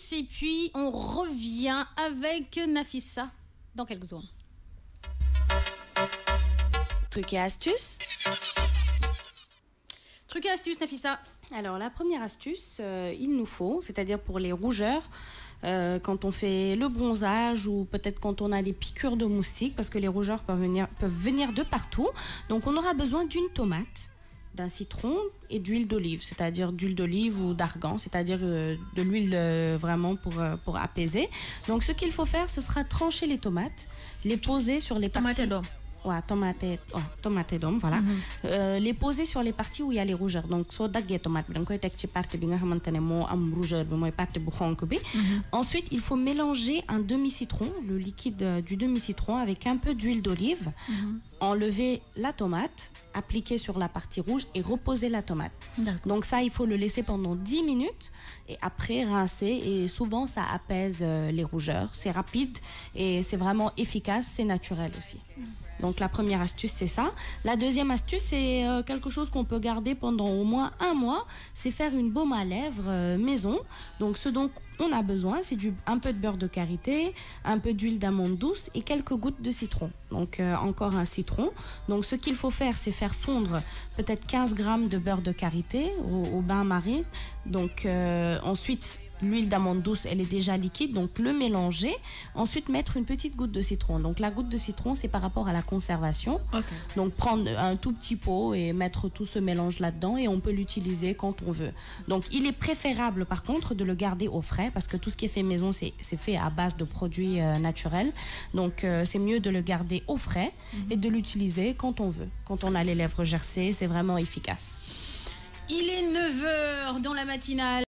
astuces et puis on revient avec Nafissa dans quelques secondes. Trucs et astuces. Trucs et astuces, Nafissa. Alors la première astuce, il nous faut, c'est-à-dire pour les rougeurs, quand on fait le bronzage ou peut-être quand on a des piqûres de moustiques, parce que les rougeurs peuvent venir de partout. Donc on aura besoin d'une tomate, d'un citron et d'huile d'olive, c'est-à-dire d'huile d'olive ou d'argan, c'est-à-dire de l'huile vraiment pour apaiser. Donc ce qu'il faut faire, ce sera trancher les tomates, les poser sur les parties... Ouais, tomate d'homme, voilà. Les poser sur les parties où il y a les rougeurs. Donc, soit daguer tomate, donc partie bi nga xamantene mo am rougeur bi moy partie bu xonk bi. Ensuite, il faut mélanger un demi-citron, le liquide du demi-citron avec un peu d'huile d'olive. Enlever la tomate, appliquer sur la partie rouge et reposer la tomate. Donc ça, il faut le laisser pendant 10 minutes et après rincer et souvent ça apaise les rougeurs. C'est rapide et c'est vraiment efficace, c'est naturel aussi. Donc la première astuce, c'est ça. La deuxième astuce, c'est quelque chose qu'on peut garder pendant au moins 1 mois. C'est faire une baume à lèvres maison. Donc ce dont on a besoin, c'est un peu de beurre de karité, un peu d'huile d'amande douce et quelques gouttes de citron. Donc encore un citron. Donc ce qu'il faut faire, c'est faire fondre peut-être 15 grammes de beurre de karité au bain-marie. Donc ensuite... L'huile d'amande douce, elle est déjà liquide, donc le mélanger. Ensuite, mettre une petite goutte de citron. Donc la goutte de citron, c'est par rapport à la conservation. Donc prendre un tout petit pot et mettre tout ce mélange là-dedans et on peut l'utiliser quand on veut. Donc il est préférable par contre de le garder au frais parce que tout ce qui est fait maison, c'est fait à base de produits naturels. Donc c'est mieux de le garder au frais et de l'utiliser quand on veut. Quand on a les lèvres gercées, c'est vraiment efficace. Il est 9h dans la matinale.